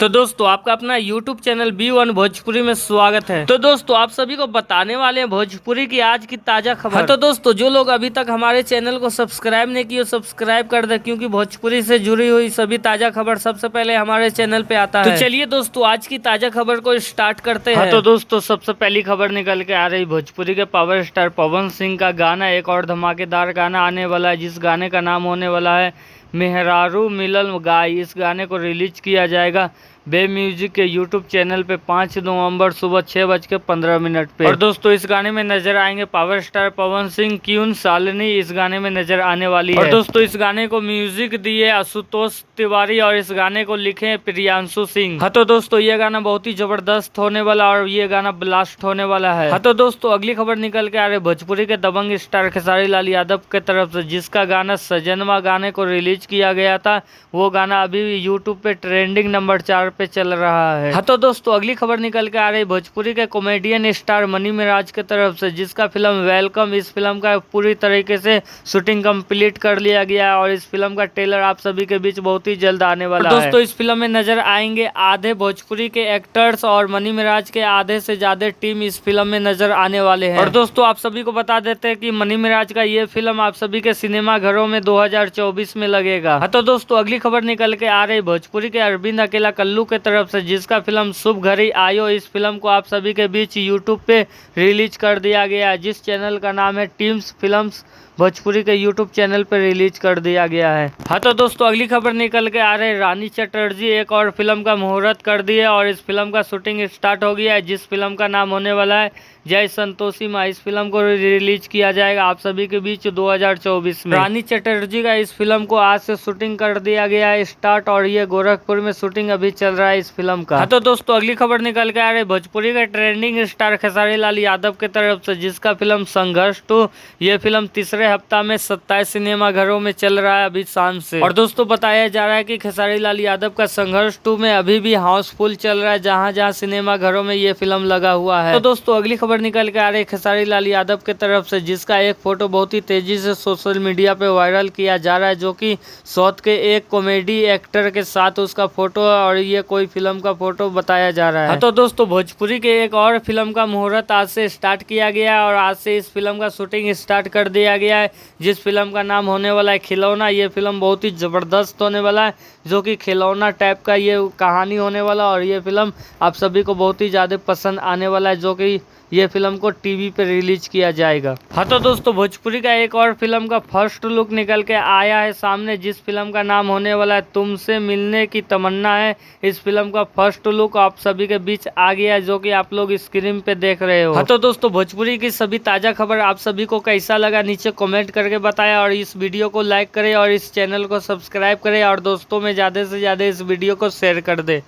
तो दोस्तों आपका अपना YouTube चैनल B1 भोजपुरी में स्वागत है। तो दोस्तों आप सभी को बताने वाले हैं भोजपुरी की आज की ताजा खबर। हाँ तो दोस्तों जो लोग अभी तक हमारे चैनल को सब्सक्राइब नहीं किए सब्सक्राइब कर दे, क्योंकि भोजपुरी से जुड़ी हुई सभी ताजा खबर सबसे पहले हमारे चैनल पे आता है। तो चलिए दोस्तों आज की ताजा खबर को स्टार्ट करते हैं। हाँ तो दोस्तों सबसे पहली खबर निकल के आ रही भोजपुरी के पावर स्टार पवन सिंह का गाना एक और धमाकेदार गाना आने वाला है, जिस गाने का नाम होने वाला है मेहरारू मिलल गाय। इस गाने को रिलीज किया जाएगा बे म्यूजिक के यूट्यूब चैनल पे 5 नवंबर सुबह 6:15 पे। और दोस्तों इस गाने में नजर आएंगे power star Pawan Singh, queue Shalini इस गाने में नजर आने वाली है। और दोस्तों इस गाने को म्यूजिक दिए आशुतोष तिवारी और इस गाने को लिखे प्रियांशु सिंह। हाँ तो दोस्तों ये गाना बहुत ही जबरदस्त होने वाला और ये गाना ब्लास्ट होने वाला है। हाँ तो दोस्तों अगली खबर निकल के आ रही भोजपुरी के दबंग स्टार खेसारी लाल यादव के तरफ से, जिसका गाना सजनवा गाने को रिलीज किया गया था। वो गाना अभी भी यूट्यूब पे ट्रेंडिंग नंबर 4 पे चल रहा है। हाँ तो दोस्तों अगली खबर निकल के आ रही भोजपुरी के कॉमेडियन स्टार मनी मिराज के तरफ से, जिसका फिल्म वेलकम, इस फिल्म का पूरी तरीके से शूटिंग कंप्लीट कर लिया गया है और इस फिल्म का ट्रेलर आप सभी के बीच बहुत ही जल्द आने वाला है। दोस्तों इस फिल्म में नजर आएंगे आधे भोजपुरी के एक्टर्स और मनी मिराज के आधे से ज्यादा टीम इस फिल्म में नजर आने वाले हैं। और दोस्तों आप सभी को बता देते हैं कि मनी मिराज का ये फिल्म आप सभी के सिनेमा घरों में 2024 में लगेगा। हाँ तो दोस्तों अगली खबर निकल के आ रही भोजपुरी के अरविंद अकेला कल्लू के तरफ से, जिसका फिल्म शुभ घड़ी आयो। इस फिल्म को आप सभी के बीच यूट्यूब पे रिलीज कर दिया गया है, जिस चैनल का नाम है टीम्स फिल्म्स भोजपुरी के यूट्यूब चैनल पर रिलीज कर दिया गया है। हाँ तो दोस्तों अगली खबर निकल के आ रहे रानी चटर्जी एक और फिल्म का मुहूर्त कर दिए और इस फिल्म का शूटिंग स्टार्ट हो गया है, जिस फिल्म का नाम होने वाला है जय संतोषी माँ। इस फिल्म को रिलीज किया जाएगा आप सभी के बीच 2024 में। रानी चटर्जी का इस फिल्म को आज से शूटिंग कर दिया गया है स्टार्ट और ये गोरखपुर में शूटिंग अभी चल रहा है इस फिल्म का। हाँ तो दोस्तों अगली खबर निकल के आ रही भोजपुरी का ट्रेंडिंग स्टार खेसारी लाल यादव के तरफ से, जिसका फिल्म संघर्ष 2 ये फिल्म तीसरे हफ्ता में 27 सिनेमा घरों में चल रहा है अभी शाम से। और दोस्तों बताया जा रहा है कि खेसारी लाल यादव का संघर्ष 2 में अभी भी हाउसफुल चल रहा है, जहां जहां सिनेमा घरों में ये फिल्म लगा हुआ है। तो दोस्तों अगली खबर निकल के आ रही खेसारी लाल यादव के तरफ से, जिसका एक फोटो बहुत ही तेजी से सोशल मीडिया पे वायरल किया जा रहा है, जो कि साउथ के एक कॉमेडी एक्टर के साथ उसका फोटो है और ये कोई फिल्म का फोटो बताया जा रहा है। तो दोस्तों भोजपुरी के एक और फिल्म का मुहूर्त आज से स्टार्ट किया गया है और आज से इस फिल्म का शूटिंग स्टार्ट कर दिया गया है, जिस फिल्म का नाम होने वाला है खिलौना। ये फिल्म बहुत ही जबरदस्त होने वाला है, जो कि खिलौना टाइप का ये कहानी होने वाला और ये फिल्म आप सभी को बहुत ही ज्यादा पसंद आने वाला है, जो कि ये फिल्म को टीवी पे रिलीज किया जाएगा। हाँ तो दोस्तों भोजपुरी का एक और फिल्म का फर्स्ट लुक निकल के आया है सामने, जिस फिल्म का नाम होने वाला है तुमसे मिलने की तमन्ना है। इस फिल्म का फर्स्ट लुक आप सभी के बीच आ गया है, जो कि आप लोग स्क्रीन पे देख रहे हो। हाँ तो दोस्तों भोजपुरी की सभी ताजा खबर आप सभी को कैसा लगा नीचे कमेंट करके बताया और इस वीडियो को लाइक करें और इस चैनल को सब्सक्राइब करें और दोस्तों में ज्यादा से ज्यादा इस वीडियो को शेयर कर दे।